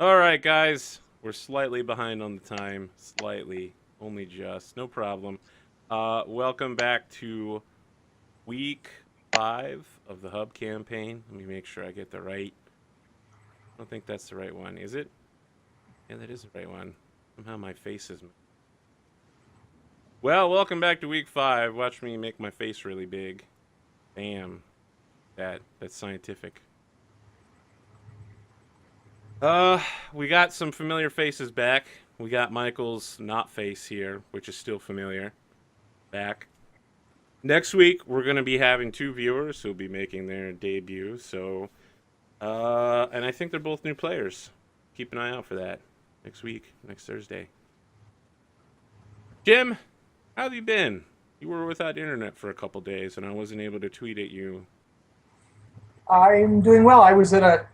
All right, guys. We're slightly behind on the time. Slightly. Only just. No problem. Welcome back to week 5 of the Hub campaign. Let me make sure I get the right. I don't think that's the right one. Is it? Yeah, that is the right one. Somehow my face is. Well, welcome back to week 5. Watch me make my face really big. Bam. That's scientific. We got some familiar faces back. We got Michael's not face here, which is still familiar, back. Next week we're gonna be having 2 viewers who'll be making their debut. And I think they're both new players. Keep an eye out for that next week, next Thursday. Jim, how have you been? You were without internet for a couple days, and I wasn't able to tweet at you. I'm doing well. I was at a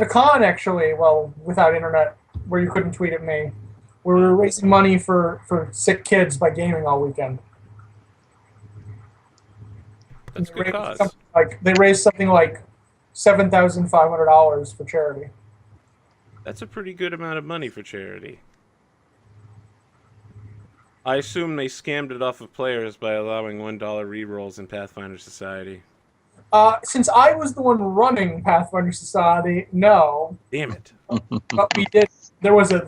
con actually, well, without internet, where you couldn't tweet at me. We were raising money for sick kids by gaming all weekend. And That's a good cause. they raised something like $7,500 for charity. That's a pretty good amount of money for charity. I assume they scammed it off of players by allowing $1 rerolls in Pathfinder Society. Since I was the one running Pathfinder Society, no, Damn it. but we did. There was a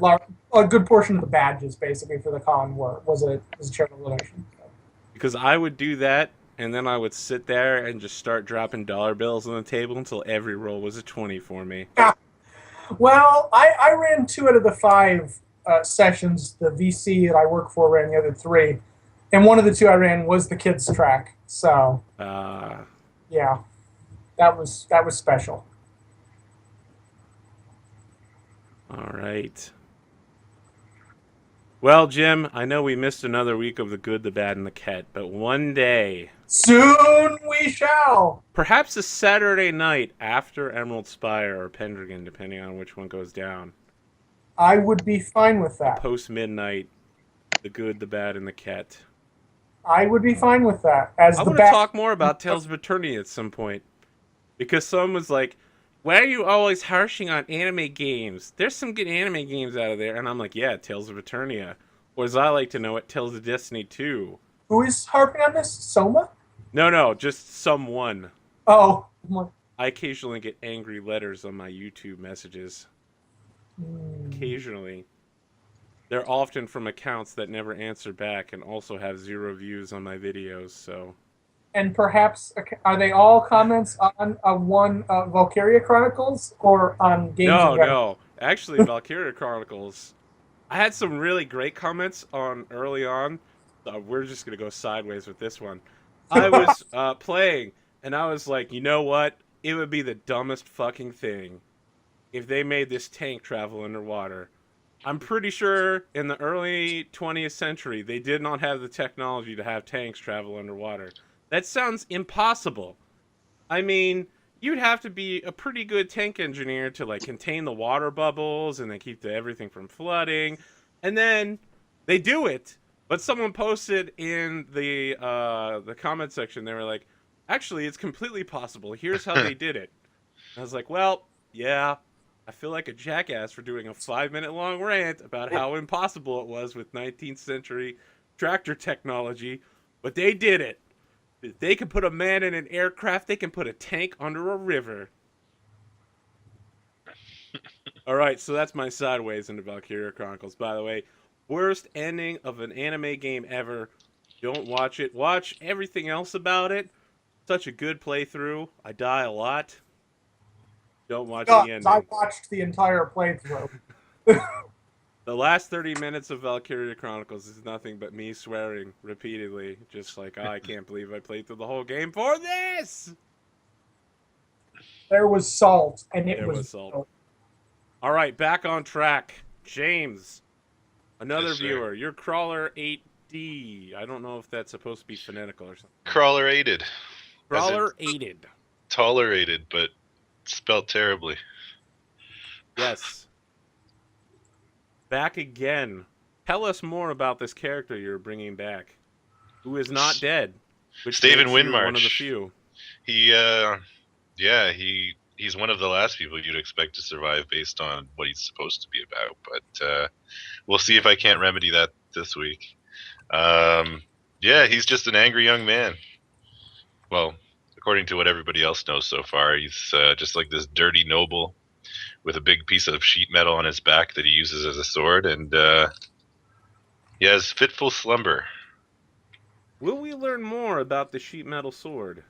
good portion of the badges basically for the con was a charitable donation. So. Because I would do that, and then I would sit there and just start dropping dollar bills on the table until every roll was a 20 for me. Well, I ran 2 out of the 5 sessions. The VC that I work for ran the other 3, and one of the 2 I ran was the kids track. So yeah, that was special. All right. Well, Jim, I know we missed another week of the good, the bad, and the ket, but one day, Soon we shall. perhaps a Saturday night after Emerald Spire or Pendragon, depending on which one goes down, I would be fine with that. post midnight, the good, the bad, and the ket. I would be fine with that. As I the want to bad. talk more about Tales of Eternity at some point. Because someone was like, why are you always harshing on anime games? There's some good anime games out of there. And I'm like, yeah, Tales of Eternia. Or as I like to know it, Tales of Destiny 2. Who is harping on this? Soma? No, just someone. Oh. I occasionally get angry letters on my YouTube messages. Occasionally. They're often from accounts that never answer back and also have 0 views on my videos, so. And perhaps are they all comments on one Valkyria Chronicles or on games in general? No. Actually, Valkyria Chronicles, I had some really great comments on early on. We're just going to go sideways with this one. I was playing, and I was like, you know what? It would be the dumbest fucking thing if they made this tank travel underwater. I'm pretty sure in the early 20th century, they did not have the technology to have tanks travel underwater. That sounds impossible. I mean, you'd have to be a pretty good tank engineer to like contain the water bubbles and then keep everything from flooding. And then they do it. But someone posted in the comment section, they were like, actually, it's completely possible. Here's how they did it. I was like, well, yeah, I feel like a jackass for doing a 5-minute long rant about how impossible it was with 19th century tractor technology, but they did it. If they can put a man in an aircraft, they can put a tank under a river. All right, so that's my sideways into Valkyria Chronicles. By the way, worst ending of an anime game ever. Don't watch it. Watch everything else about it. Such a good playthrough. I die a lot. Don't watch the ending. I watched the entire playthrough. The last 30 minutes of Valkyria Chronicles is nothing but me swearing repeatedly. Just like, oh, I can't believe I played through the whole game for this! There was salt, and There was salt. All right, back on track. James, another Yes, viewer. You're Crawler 8D. I don't know if that's supposed to be phonetical or something. Crawler aided. Crawler aided. Tolerated, but spelled terribly. Yes. Back again. Tell us more about this character you're bringing back, who is not dead. Which Stephen makes you Windmarch. one of the few. He he's one of the last people you'd expect to survive based on what he's supposed to be about. But we'll see if I can't remedy that this week. Yeah, he's just an angry young man. Well, according to what everybody else knows so far, he's just like this dirty noble with a big piece of sheet metal on his back that he uses as a sword, and he has fitful slumber. Will we learn more about the sheet metal sword?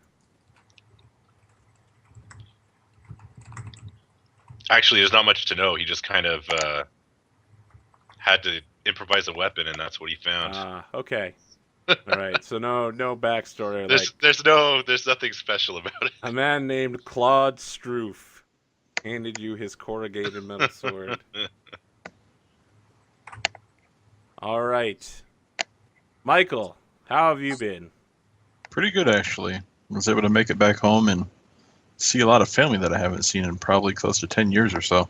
Actually, there's not much to know. He just kind of had to improvise a weapon, and that's what he found. Okay. All right. So no backstory. There's nothing special about it. A man named Claude Stroof handed you his corrugated metal sword. All right. Michael, how have you been? Pretty good, actually. I was able to make it back home and see a lot of family that I haven't seen in probably close to 10 years or so.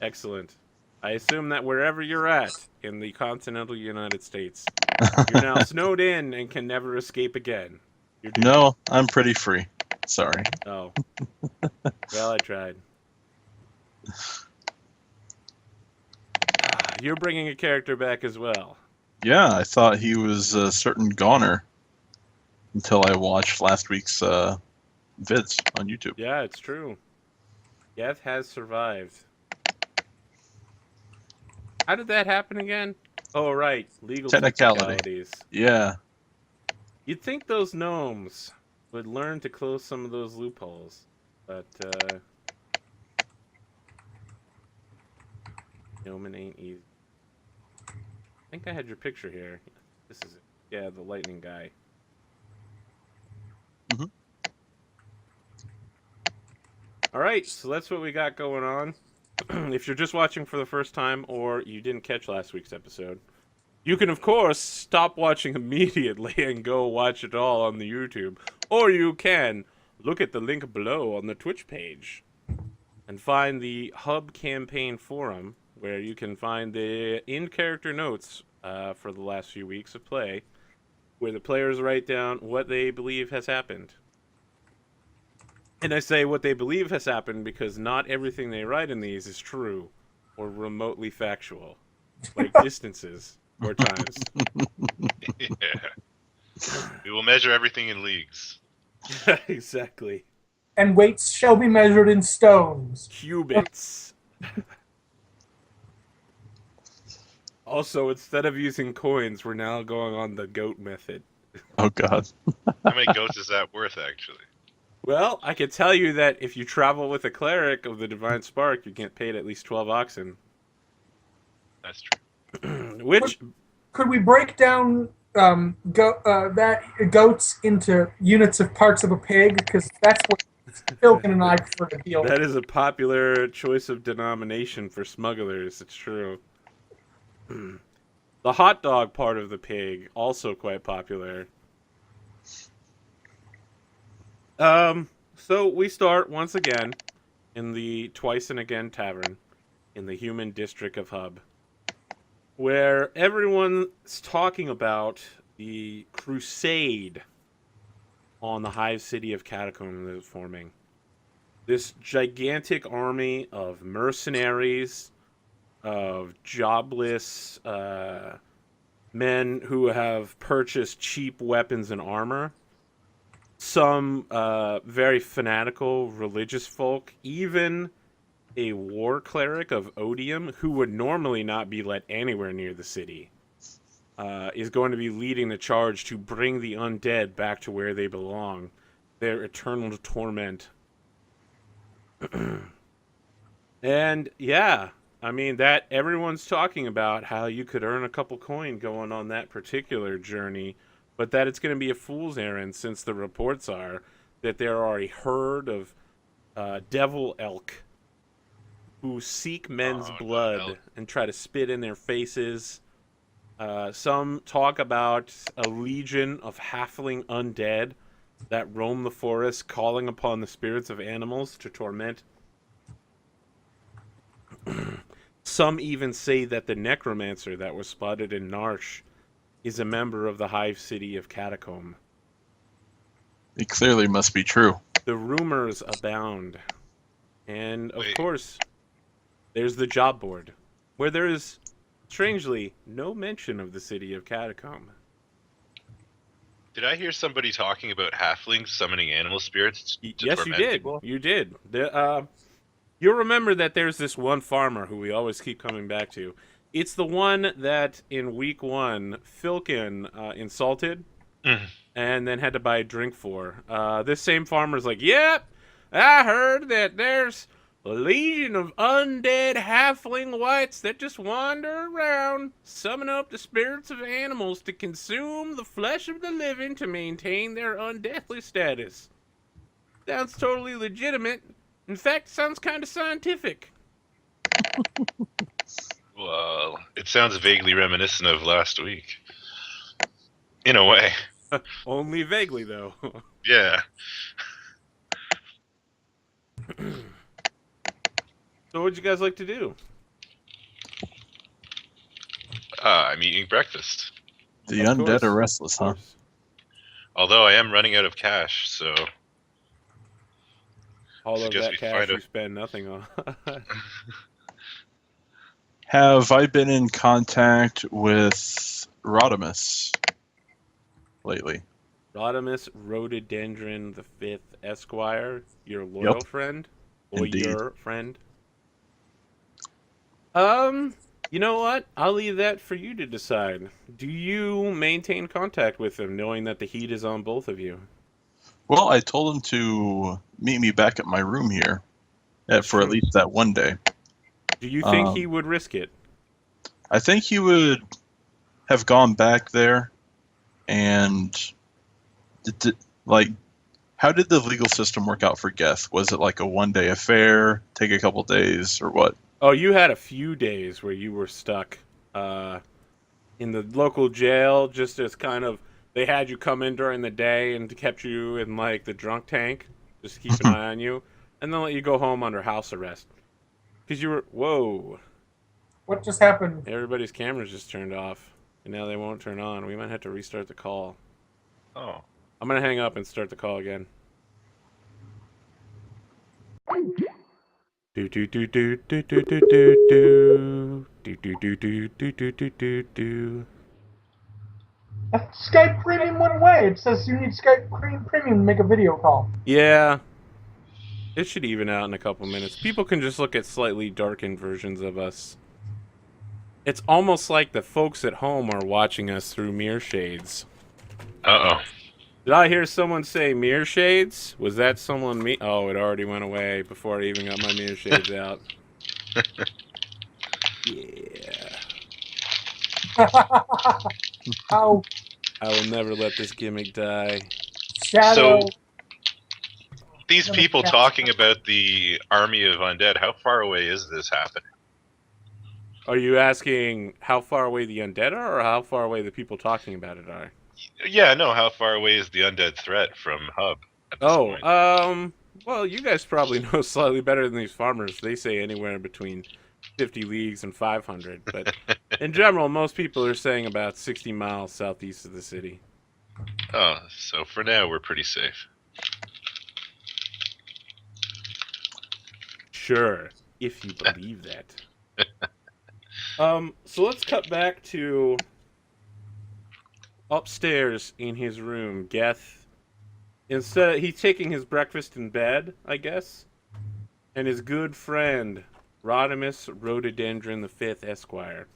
Excellent. I assume that wherever you're at in the continental United States, you're now snowed in and can never escape again. No, I'm pretty free. Sorry. Oh. Well, I tried. You're bringing a character back as well. Yeah, I thought he was a certain goner until I watched last week's vids on YouTube. Yeah, it's true. Geth has survived. How did that happen again? Oh, right. Legal technicalities. Yeah. You'd think those gnomes would learn to close some of those loopholes, but gnoming ain't easy. I think I had your picture here. This is it. Yeah, the lightning guy. Mm-hmm. All right, so that's what we got going on. If you're just watching for the first time or you didn't catch last week's episode, you can, of course, stop watching immediately and go watch it all on the YouTube. Or you can look at the link below on the Twitch page and find the Hub Campaign Forum, where you can find the in-character notes for the last few weeks of play, where the players write down what they believe has happened. And I say what they believe has happened because not everything they write in these is true or remotely factual, like distances or times. Yeah. We will measure everything in leagues. Exactly. And weights shall be measured in stones. Cubits. Also, instead of using coins, we're now going on the goat method. Oh, God. How many goats is that worth, actually? Well, I can tell you that if you travel with a cleric of the Divine Spark, you get paid at least 12 oxen. That's true. Which... Could we break down goats into units of parts of a pig? Because that's what Philkin and I prefer to deal with. That is a popular choice of denomination for smugglers, it's true. The hot dog part of the pig, also quite popular. So we start once again in the Twice and Again Tavern in the human district of Hub, where everyone's talking about the crusade on the hive city of Catacomb that is forming. This gigantic army of mercenaries, of jobless men who have purchased cheap weapons and armor. Some very fanatical religious folk, even a war cleric of Odium, who would normally not be let anywhere near the city, is going to be leading the charge to bring the undead back to where they belong, their eternal torment. And yeah, I mean, that everyone's talking about how you could earn a couple coin going on that particular journey, but that it's going to be a fool's errand, since the reports are that there are a herd of devil elk who seek men's blood and try to spit in their faces. Some talk about a legion of halfling undead that roam the forest, calling upon the spirits of animals to torment. Some even say that the necromancer that was spotted in Narsh is a member of the hive city of Catacomb. It clearly must be true. The rumors abound. And, of Wait. course, there's the job board, where there is, strangely, no mention of the city of Catacomb. Did I hear somebody talking about halflings summoning animal spirits to Yes, you torment did. people? You did. You'll remember that there's this one farmer who we always keep coming back to. It's the one that in week 1, Filkin insulted Mhm. and then had to buy a drink for. This same farmer's like, yep, I heard that there's a legion of undead halfling whites that just wander around, summon up the spirits of animals to consume the flesh of the living to maintain their undeathly status. Sounds totally legitimate. In fact, sounds kind of scientific. Well, it sounds vaguely reminiscent of last week. In a way. Only vaguely, though. Yeah. So what'd you guys like to do? I'm eating breakfast. The Of undead course, are restless, of huh? course. Although I am running out of cash, so All of Suggest that we cash find you a- spend nothing on. Have I been in contact with Rodimus lately? Rodimus Rhododendron the Fifth Esquire, your loyal friend? Or Indeed. your friend? You know what? I'll leave that for you to decide. Do you maintain contact with him, knowing that the heat is on both of you? Well, I told him to meet me back at my room here for at true. least that one day. Do you think he would risk it? I think he would have gone back there and like, how did the legal system work out for Geth? Was it like a one-day affair, take a couple days, or what? Oh, you had a few days where you were stuck in the local jail, just as kind of they had you come in during the day and kept you in like the drunk tank, just to keep an eye on you, and then let you go home under house arrest because you were whoa. What just happened? Everybody's cameras just turned off, and now they won't turn on. We might have to restart the call. oh. I'm gonna hang up and start the call again. Do do do do do do do do do do do do do do do do do. Skype Premium went away. It says you need Skype Premium to make a video call. Yeah, it should even out in a couple minutes. People can just look at slightly darkened versions of us. It's almost like the folks at home are watching us through mirror shades. Uh-oh. Did I hear someone say mirror shades? Was that someone me? Oh, it already went away before I even got my mirror shades out. Yeah. How I will never let this gimmick die. Shadow. So, these people talking about the army of undead, how far away is this happening? Are you asking how far away the undead are, or how far away the people talking about it are? Yeah, no, how far away is the undead threat from Hub at this point? Well, you guys probably know slightly better than these farmers. They say anywhere between 50 leagues and 500, but in general, most people are saying about 60 miles southeast of the city. Oh, so for now, we're pretty safe. Sure, if you believe that. So let's cut back to upstairs in his room. Geth, instead, he's taking his breakfast in bed, I guess, and his good friend, Rodimus Rhododendron the Fifth Esquire,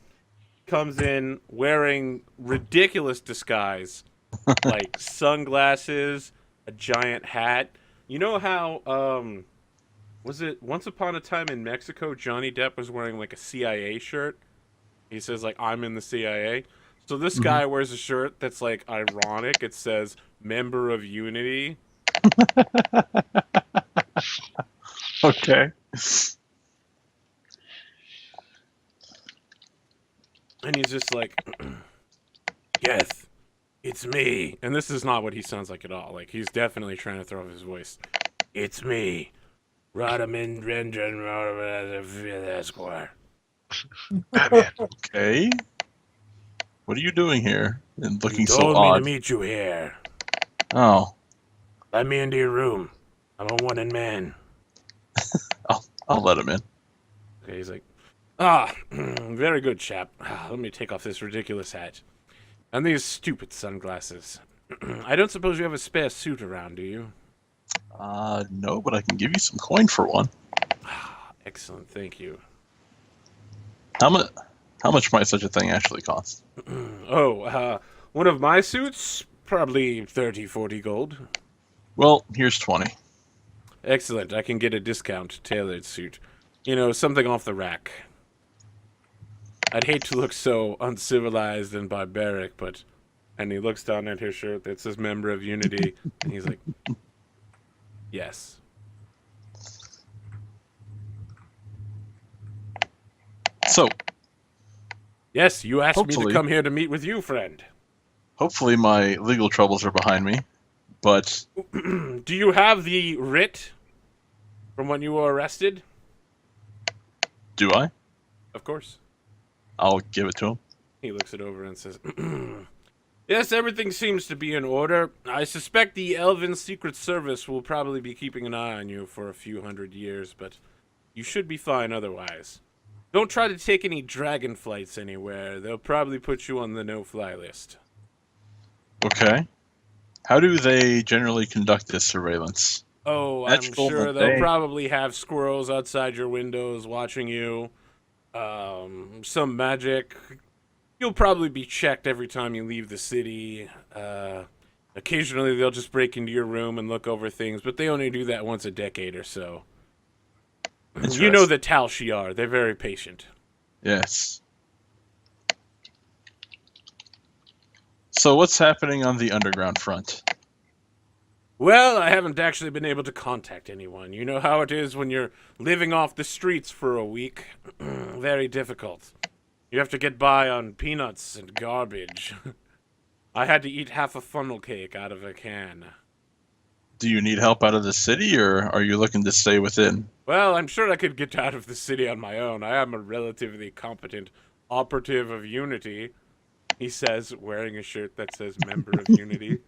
comes in wearing ridiculous disguise, like sunglasses, a giant hat. You know how, was it Once Upon a Time in Mexico, Johnny Depp was wearing like a CIA shirt? He says like, I'm in the CIA. So this guy wears a shirt that's like ironic. It says member of Unity. Okay. And he's just like, Geth, it's me. And this is not what he sounds like at all. Like, he's definitely trying to throw off his voice. It's me, Rhododendron Esquire. Batman. Okay. What are you doing here? And looking so Told me odd. to meet you here. Oh. Let me into your room. I'm a one-in man. I'll I'll let him in. Okay, he's like, very good, chap. Let me take off this ridiculous hat. And these stupid sunglasses. I don't suppose you have a spare suit around, do you? No, but I can give you some coin for one. Excellent, thank you. How much might such a thing actually cost? One of my suits? Probably 30, 40 gold. Well, here's 20. Excellent, I can get a discount tailored suit. You know, something off the rack. I'd hate to look so uncivilized and barbaric, but... And he looks down at his shirt that says Member of Unity, and he's like, yes. So, Yes, you asked me to Hopefully. come here to meet with you, friend. hopefully my legal troubles are behind me, but Do you have the writ from when you were arrested? do I? Of course. I'll give it to him. He looks it over and says, yes, everything seems to be in order. I suspect the Elven Secret Service will probably be keeping an eye on you for a few hundred years, but you should be fine otherwise. Don't try to take any dragon flights anywhere. They'll probably put you on the no-fly list. Okay. How do they generally conduct this surveillance? Oh, Magical I'm sure that they'll they- probably have squirrels outside your windows watching you. Some magic. You'll probably be checked every time you leave the city. Occasionally they'll just break into your room and look over things, but they only do that once a decade or so. You know the Tal Shiar. They're very patient. Yes. So what's happening on the underground front? Well, I haven't actually been able to contact anyone. You know how it is when you're living off the streets for a week. Very difficult. You have to get by on peanuts and garbage. I had to eat half a funnel cake out of a can. Do you need help out of the city, or are you looking to stay within? Well, I'm sure I could get out of the city on my own. I am a relatively competent operative of Unity, he says, wearing a shirt that says Member of Unity.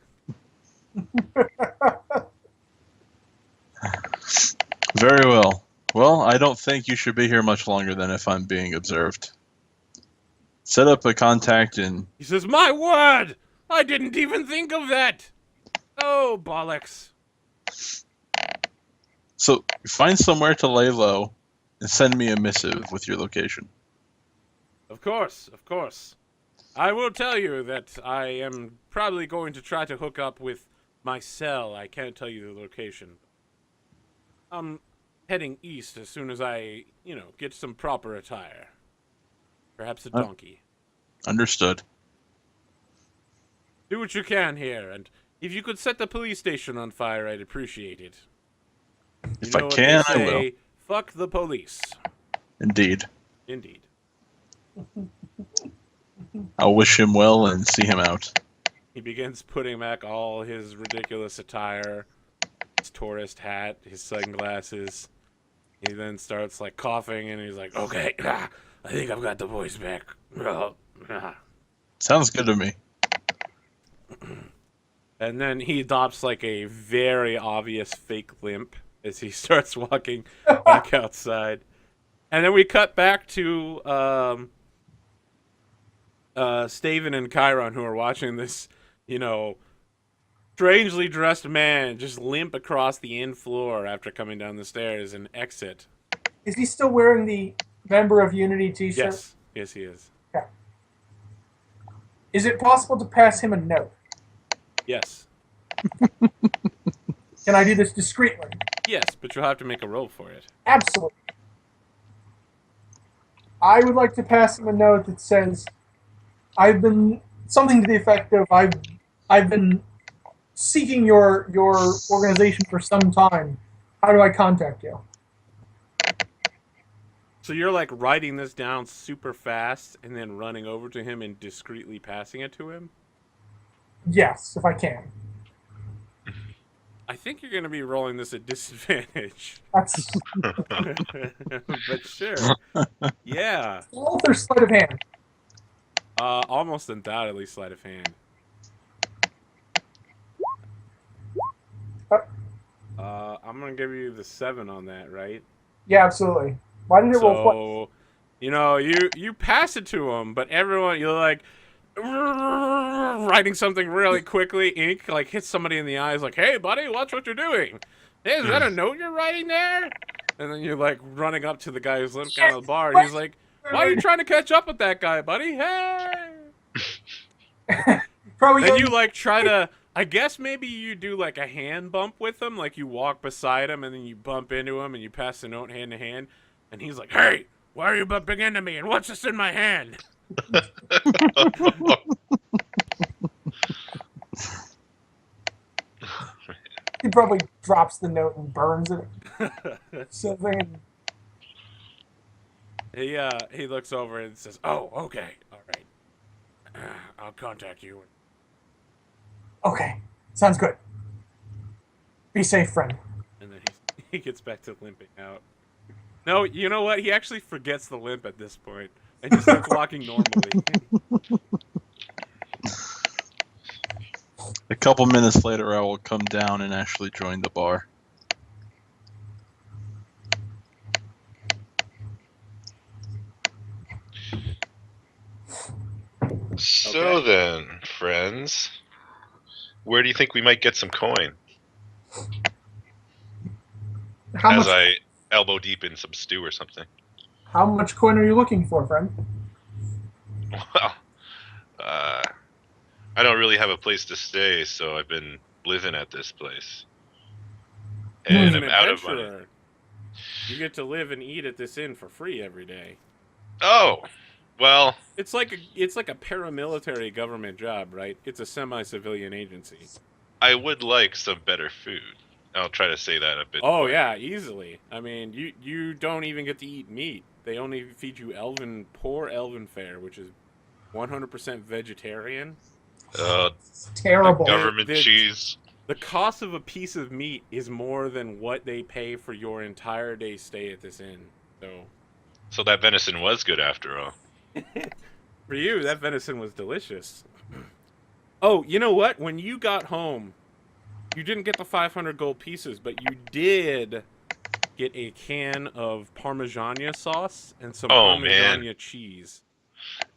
Very well. Well, I don't think you should be here much longer than if I'm being observed. Set up a contact and He says, my word! I didn't even think of that! Oh, bollocks. so find somewhere to lay low and send me a missive with your location. Of course, of course. I will tell you that I am probably going to try to hook up with my cell. I can't tell you the location. I'm heading east as soon as I, get some proper attire. Perhaps a donkey. Understood. Do what you can here, and if you could set the police station on fire, I'd appreciate it. If I can, I will. Fuck the police. Indeed. Indeed. I'll wish him well and see him out. He begins putting back all his ridiculous attire, his tourist hat, his sunglasses. He then starts coughing, and he's like, "Okay, I think I've got the voice back." Sounds good to me. And then he adopts a very obvious fake limp as he starts walking back outside. And then we cut back to Staven and Chiron, who are watching this, strangely dressed man just limp across the inn floor after coming down the stairs and exit. Is he still wearing the Member of Unity t-shirt? Yes. Yes, he is. Okay. Is it possible to pass him a note? Yes. Can I do this discreetly? Yes, but you'll have to make a roll for it. Absolutely. I would like to pass him a note that says, something to the effect of, I've been seeking your organization for some time. How do I contact you? So you're writing this down super fast and then running over to him and discreetly passing it to him? Yes, if I can. I think you're going to be rolling this at disadvantage. That's But sure. Yeah. both or sleight of hand. Almost undoubtedly sleight of hand. I'm going to give you the 7 on that, right? Yeah, absolutely. Why did it roll twice? So, you know, you pass it to him, but everyone, you're like writing something really quickly. Ink like hits somebody in the eyes, like, "Hey, buddy, watch what you're doing. Hey, is that a note you're writing there?" And then you're like running up to the guy who's limping out of the bar. And he's like, "Why are you trying to catch up with that guy, buddy? Hey!" Probably Then gonna you be- like try to. I guess maybe you do like a hand bump with him, like you walk beside him and then you bump into him and you pass the note hand to hand, and he's like, "Hey, why are you bumping into me? And what's this in my hand?" he probably drops the note and burns it. Something. He looks over and says, "Oh, okay, all right. I'll contact you." Okay, sounds good. Be safe, friend. And then he gets back to limping out. No, you know what? He actually forgets the limp at this point and just starts walking normally. A couple minutes later, I will come down and actually join the bar. So then, friends, where do you think we might get some coin? How As much? I elbow deep in some stew or something. How much coin are you looking for, friend? Well, I don't really have a place to stay, so I've been living at this place. And He's I'm an out of money. adventurer. You get to live and eat at this inn for free every day. Oh, well, It's like a paramilitary government job, right? It's a semi-civilian agency. I would like some better food. I'll try to say that a bit. Oh more. yeah, easily. I mean, you don't even get to eat meat. They only feed you poor elven fare, which is 100% vegetarian. It's terrible. Government The- cheese. The cost of a piece of meat is more than what they pay for your entire day stay at this inn. So that venison was good after all. For you, that venison was delicious. Oh, you know what? When you got home, you didn't get the 500 gold pieces, but you did get a can of Parmigiana sauce and some Oh, Parmigiana man. cheese.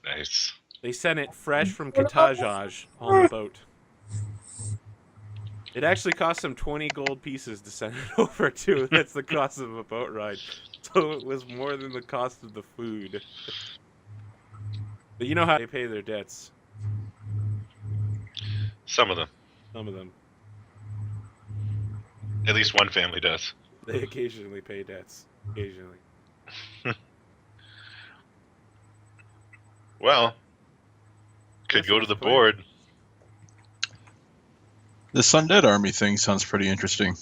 Nice. They sent it fresh from Katajaj on the boat. It actually cost them 20 gold pieces to send it over to. That's the cost of a boat ride. So it was more than the cost of the food. But you know how they pay their debts. Some of them. Some of them. At least one family does. They occasionally pay debts. Occasionally. Well, could That go to sounds the cool. board. This Undead Army thing sounds pretty interesting.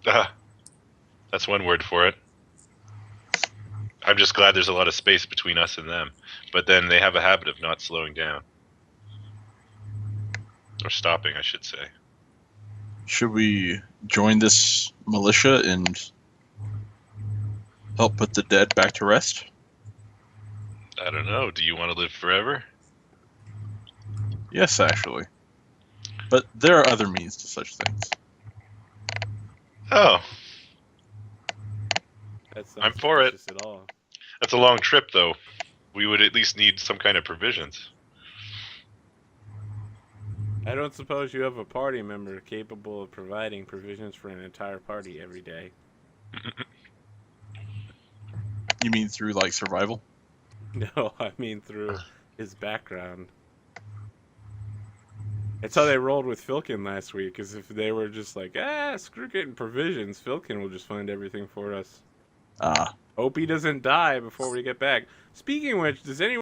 That's one word for it. I'm just glad there's a lot of space between us and them. But then they have a habit of not slowing down. Or stopping, I should say. Should we join this militia and help put the dead back to rest? I don't know. Do you want to live forever? Yes, actually. But there are other means to such things. Oh, That's I'm for it. At all. that's a long trip, though. We would at least need some kind of provisions. I don't suppose you have a party member capable of providing provisions for an entire party every day. You mean through, like, survival? No, I mean through his background. That's how they rolled with Filkin last week, is if they were just like, screw getting provisions, Filkin will just find everything for us. Ah. Hope he doesn't die before we get back. Speaking of which, does anyone